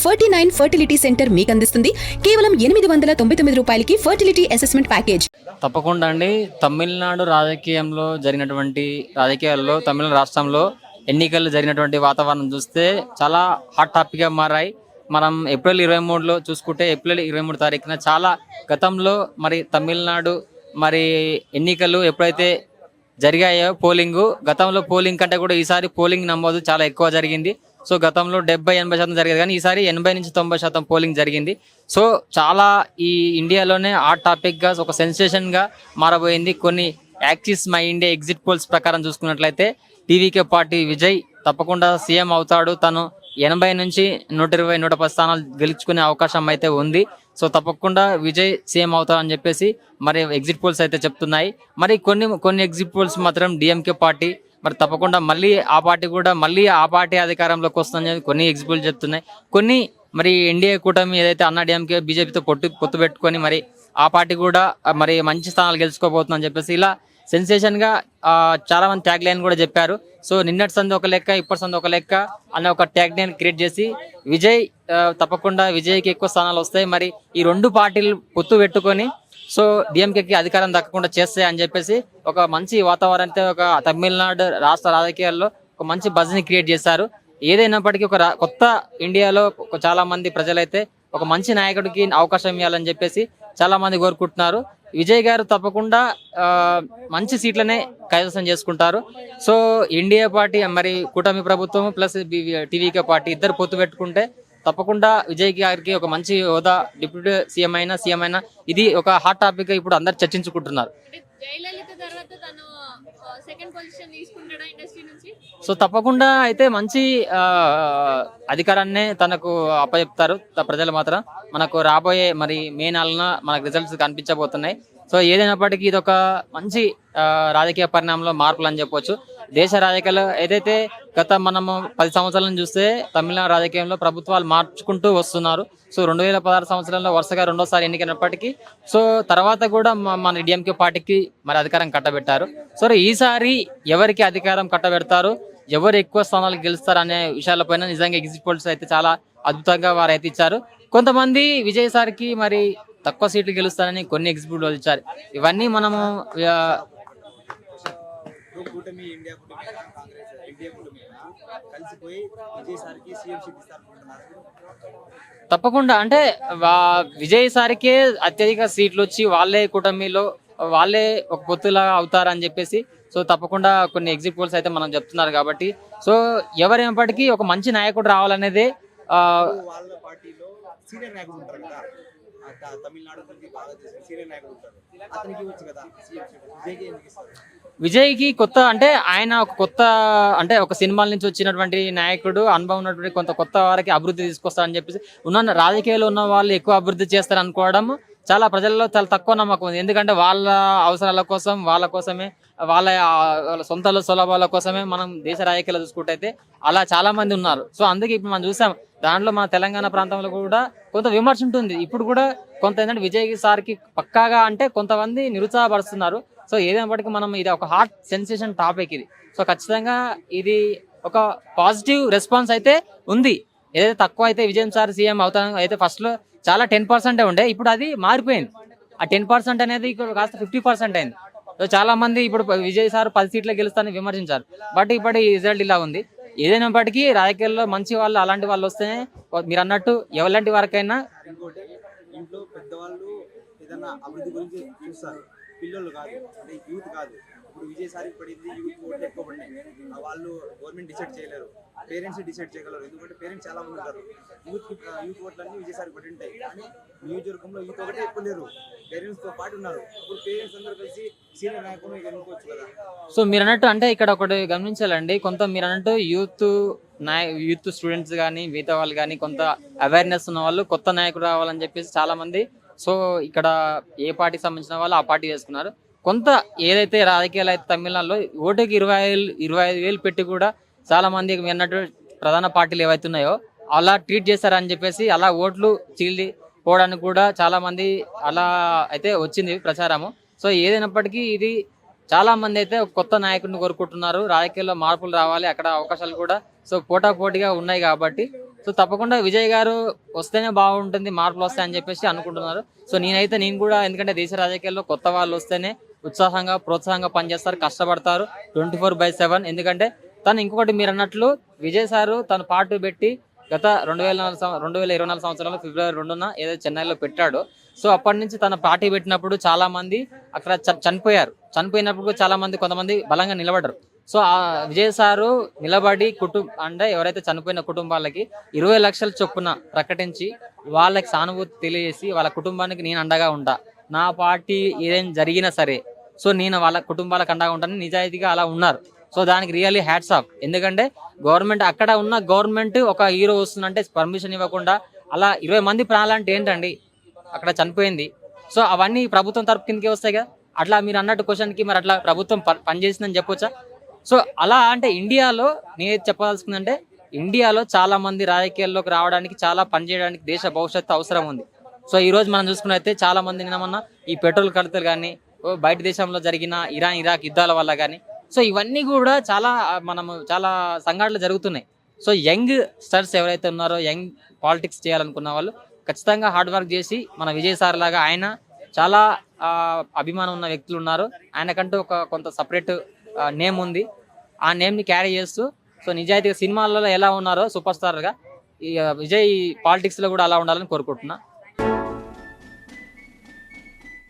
49 fertility centre మీకు అందిస్తుంది కేవలం 899 రూపాయలకి ఫర్టిలిటీ అసెస్మెంట్ ప్యాకేజ్. తప్పకుండా అండి. తమిళనాడు రాజకీయాల్లో తమిళనాడు రాష్ట్రంలో ఎన్నికలు జరిగినటువంటి వాతావరణం చూస్తే చాలా హాట్ టాపిక్గా మారాయి. మనం ఏప్రిల్ 23లో చూసుకుంటే ఏప్రిల్ 23 తారీఖున చాలా గతంలో మరి తమిళనాడు మరి ఎన్నికలు ఎప్పుడైతే జరిగాయో గతంలో పోలింగ్ కంటే కూడా ఈసారి పోలింగ్ నమోదు చాలా ఎక్కువ జరిగింది. సో గతంలో 70-80% జరిగేది, కానీ ఈసారి 80-90% పోలింగ్ జరిగింది. సో చాలా ఈ ఇండియాలోనే ఆ టాపిక్గా ఒక సెన్సేషన్గా మారబోయింది. కొన్ని axis my India exit polls ప్రకారం చూసుకున్నట్లయితే టీవీకే పార్టీ విజయ్ తప్పకుండా సీఎం అవుతాడు. తను 80-120-110 స్థానాలు గెలుచుకునే అవకాశం అయితే ఉంది. సో తప్పకుండా విజయ్ సీఎం అవుతారని చెప్పేసి మరి ఎగ్జిట్ పోల్స్ అయితే చెప్తున్నాయి. మరి కొన్ని ఎగ్జిట్ పోల్స్ మాత్రం డిఎంకే పార్టీ మరి తప్పకుండా మళ్ళీ ఆ పార్టీ అధికారంలోకి వస్తుందని కొన్ని ఎగ్జిట్ పోల్స్ చెప్తున్నాయి. కొన్ని మరి ఎన్డీఏ కూటమి ఏదైతే అన్నా డిఎంకే బీజేపీతో పొత్తు పెట్టుకొని మరి ఆ పార్టీ కూడా మరి మంచి స్థానాలు గెలుచుకోబోతుందని చెప్పేసి ఇలా సెన్సేషన్ గా చాలా మంది ట్యాగ్ లైన్ కూడా చెప్పారు. సో నిన్నటి సంది ఒక లెక్క, ఇప్పటి సంది ఒక లెక్క అనే ఒక ట్యాగ్ లైన్ క్రియేట్ చేసి విజయ్ తప్పకుండా విజయ్కి ఎక్కువ స్థానాలు వస్తాయి, మరి ఈ రెండు పార్టీలు పొత్తు పెట్టుకొని సో డిఎంకేకి అధికారం దక్కకుండా చేస్తాయి అని చెప్పేసి ఒక మంచి వాతావరణంతో ఒక తమిళనాడు రాష్ట్ర రాజకీయాల్లో ఒక మంచి బజ్ ని క్రియేట్ చేశారు. ఏదైనప్పటికీ కొత్త ఇండియాలో చాలా మంది ప్రజలైతే ఒక మంచి నాయకుడికి అవకాశం ఇవ్వాలని చెప్పేసి చాలా మంది కోరుకుంటున్నారు. విజయ్ గారు తప్పకుండా మంచి సీట్లనే కైవసం చేసుకుంటారు. సో ఇండియా పార్టీ మరి కూటమి ప్రభుత్వం ప్లస్ టీవీకే పార్టీ ఇద్దరు పొత్తు పెట్టుకుంటే తప్పకుండా విజయ్ గారికి ఒక మంచి హోదా, డిప్యూటీ సీఎం అయినా ఇది ఒక హాట్ టాపిక్ ఇప్పుడు అందరు చర్చించుకుంటున్నారు. సో తప్పకుండా అయితే మంచి అధికారాన్ని తనకు అప్పచెప్తారు ప్రజలు మాత్రం. మనకు రాబోయే మరి మే 4న మనకు రిజల్ట్స్ కనిపించబోతున్నాయి. సో ఏదైనప్పటికీ ఇది ఒక మంచి రాజకీయ పరిణామంలో మార్పులు అని చెప్పొచ్చు. దేశ రాజకీయాలు ఏదైతే గత మనము 10 సంవత్సరాలను చూస్తే తమిళనాడు రాజకీయంలో ప్రభుత్వాలు మార్చుకుంటూ వస్తున్నారు. సో 2016 సంవత్సరంలో వరుసగా రెండోసారి ఎన్నికైనప్పటికీ సో తర్వాత కూడా మన డిఎంకే పార్టీకి మరి అధికారం కట్టబెట్టారు. సో ఈసారి ఎవరికి అధికారం కట్టబెడతారు, ఎవరు ఎక్కువ స్థానాలు గెలుస్తారు అనే విషయాలపైన నిజంగా ఎగ్జిట్ పోల్స్ అయితే చాలా అద్భుతంగా వారు అయితే ఇచ్చారు. కొంతమంది విజయ్ సార్కి మరి తక్కువ సీట్లు గెలుస్తారని కొన్ని ఎగ్జిట్ పోల్స్ ఇచ్చారు. ఇవన్నీ మనము తప్పకుండా అంటే విజయ్ సార్కే అత్యధిక సీట్లు వచ్చి వాళ్ళే ఒక పొత్తులా అవుతారని చెప్పేసి సో తప్పకుండా కొన్ని ఎగ్జిట్ పోల్స్ అయితే మనం చెప్తున్నారు. కాబట్టి సో ఎవరైనప్పటికీ ఒక మంచి నాయకుడు రావాలనేదే విజయ్కి కొత్త అంటే ఆయన ఒక సినిమాల నుంచి వచ్చినటువంటి నాయకుడు, అనుభవం ఉన్నటువంటి కొత్త వారికి అభివృద్ధి తీసుకొస్తారని చెప్పేసి ఉన్న రాజకీయాల్లో ఉన్న వాళ్ళు ఎక్కువ అభివృద్ధి చేస్తారు అనుకోవడం చాలా ప్రజల్లో చాలా తక్కువ నమ్మకం ఉంది. ఎందుకంటే వాళ్ళ అవసరాల కోసం వాళ్ళ సొంత సులభాల కోసమే మనం దేశ రాజకీయాలు చూసుకుంటే అలా చాలా మంది ఉన్నారు. సో అందుకే ఇప్పుడు మనం చూసాం, దాంట్లో మన తెలంగాణ ప్రాంతంలో కూడా కొంత విమర్శ ఉంటుంది. ఇప్పుడు కూడా కొంత ఏంటంటే విజయ్ సార్కి పక్కాగా అంటే కొంతమంది నిరుత్సాహపరుస్తున్నారు. సో ఏదైనప్పటికీ మనం ఇది ఒక హాట్ సెన్సేషన్ టాపిక్ ఇది. సో ఖచ్చితంగా ఇది ఒక పాజిటివ్ రెస్పాన్స్ అయితే ఉంది. ఏదైతే తక్కువ అయితే విజయ్ సార్ సీఎం అవుతాను అయితే ఫస్ట్ లో చాలా 10% ఉండే, ఇప్పుడు అది మారిపోయింది. ఆ 10% అనేది కాస్త 50% అయింది. సో చాలా మంది ఇప్పుడు విజయ్ సార్ 10 సీట్లు గెలుస్తారని విమర్శించారు. బట్ ఇప్పుడు ఈ రిజల్ట్ ఇలా ఉంది. ఏదైనప్పటికీ రాజకీయాల్లో మంచి వాళ్ళు అలాంటి వాళ్ళు వస్తేనే మీరు అన్నట్టు ఎవలాంటి వారికైనా ఇంట్లో పెద్దవాళ్ళు ఏదైనా అభివృద్ధి గురించి చూస్తారు, పిల్లలు కాదు, అంటే యూత్ కాదు. ఇప్పుడు విజయసారి పడింది, యూత్ ఓట్లు ఎక్కువ పడినాయి. వాళ్ళు గవర్నమెంట్ డిసైడ్ చేయలేరు, పేరెంట్స్ డిసైడ్ చేయగలరు. ఎందుకంటే పేరెంట్స్ చాలా మంది ఉంటారు. యూత్ ఓట్లన్నీ విజయసారి పడి ఉంటాయి, కానీ నియోజకవర్గంలో యూత్ ఒకటే ఎక్కువ లేరు, పేరెంట్స్ తో పాటు ఉన్నారు. ఇప్పుడు పేరెంట్స్ అందరూ కలిసి సీనియర్ నాయకులు ఎన్నుకోవచ్చు కదా. సో మీరు అన్నట్టు అంటే ఇక్కడ ఒకటి గమనించాలండి, మీరు అన్నట్టు యూత్ స్టూడెంట్స్ కానీ మిగతా వాళ్ళు కానీ కొంత అవేర్నెస్ ఉన్న వాళ్ళు కొత్త నాయకుడు రావాలని చెప్పేసి చాలా మంది సో ఇక్కడ ఏ పార్టీకి సంబంధించిన వాళ్ళు ఆ పార్టీ వేసుకున్నారు. కొంత ఏదైతే రాజకీయాలు అయితే తమిళనాడులో ఓటుకి 25,000 పెట్టి కూడా చాలా మంది అన్నట్టు ప్రధాన పార్టీలు ఏవైతే ఉన్నాయో అలా ట్రీట్ చేస్తారని చెప్పేసి అలా ఓట్లు చీల్లి పోవడానికి కూడా చాలా మంది అలా అయితే వచ్చింది ప్రచారము. సో ఏదైనప్పటికీ ఇది చాలా మంది అయితే కొత్త నాయకుడిని కోరుకుంటున్నారు. రాజకీయాల్లో మార్పులు రావాలి, అక్కడ అవకాశాలు కూడా సో పోటాపోటీగా ఉన్నాయి. కాబట్టి సో తప్పకుండా విజయ్ గారు వస్తేనే బాగుంటుంది, మార్పులు వస్తాయని చెప్పేసి అనుకుంటున్నారు. సో నేను కూడా, ఎందుకంటే దేశ రాజకీయాల్లో కొత్త వాళ్ళు వస్తేనే ఉత్సాహంగా ప్రోత్సాహంగా పనిచేస్తారు, కష్టపడతారు 24/7. ఎందుకంటే తను ఇంకొకటి మీరు అన్నట్లు విజయ్ సారు తను పార్టీ పెట్టి గత 2024 సంవత్సరంలో ఫిబ్రవరి 2న ఏదైతే చెన్నైలో పెట్టాడో, సో అప్పటి నుంచి తన పార్టీ పెట్టినప్పుడు చాలా మంది అక్కడ చనిపోయినప్పుడు చాలా మంది కొంతమంది బలంగా నిలబడ్డారు. సో ఆ విజయ్ సారు నిలబడి అంటే ఎవరైతే చనిపోయిన కుటుంబాలకి 20 లక్షల చొప్పున ప్రకటించి వాళ్ళకి సానుభూతి తెలియజేసి వాళ్ళ కుటుంబానికి నేను అండగా ఉంటా, నా పార్టీ ఏదైనా జరిగినా సరే సో నేను వాళ్ళ కుటుంబాలకు అండగా ఉంటానని నిజాయితీగా అలా ఉన్నారు. సో దానికి రియల్లీ హ్యాట్స్ ఆఫ్. ఎందుకంటే అక్కడ ఉన్న గవర్నమెంట్ ఒక హీరో వస్తుందంటే పర్మిషన్ ఇవ్వకుండా అలా 20 మంది ప్రాణాలంటే ఏంటండి అక్కడ చనిపోయింది. సో అవన్నీ ప్రభుత్వం తరపు కిందకే వస్తాయి కదా. అట్లా మీరు అన్నట్టు క్వశ్చన్కి మరి అట్లా ప్రభుత్వం పనిచేసిందని చెప్పొచ్చా? సో అలా అంటే ఇండియాలో నేను చెప్పదలుచుకుందంటే ఇండియాలో చాలా మంది రాజకీయాల్లోకి రావడానికి, చాలా పనిచేయడానికి దేశ భవిష్యత్తు అవసరం ఉంది. సో ఈ రోజు మనం చూసుకున్నైతే చాలా మంది నిన్నమన్నా ఈ పెట్రోల్ కడతలు కానీ, బయట దేశంలో జరిగిన ఇరాక్ యుద్ధాల వల్ల కానీ, సో ఇవన్నీ కూడా చాలా సంఘటనలు జరుగుతున్నాయి. సో యంగ్ స్టార్స్ ఎవరైతే ఉన్నారో, యంగ్ పాలిటిక్స్ చేయాలనుకున్న వాళ్ళు ఖచ్చితంగా హార్డ్ వర్క్ చేసి మన విజయ్ సార్ లాగా ఆయన చాలా అభిమానం ఉన్న వ్యక్తులు ఉన్నారు. ఆయనకంటూ కొంత సపరేట్ నేమ్ ఉంది. ఆ నేమ్ని క్యారీ చేస్తూ సో నిజాయితీగా సినిమాలలో ఎలా ఉన్నారో సూపర్ స్టార్గా ఈ విజయ్ పాలిటిక్స్లో కూడా అలా ఉండాలని కోరుకుంటున్నా.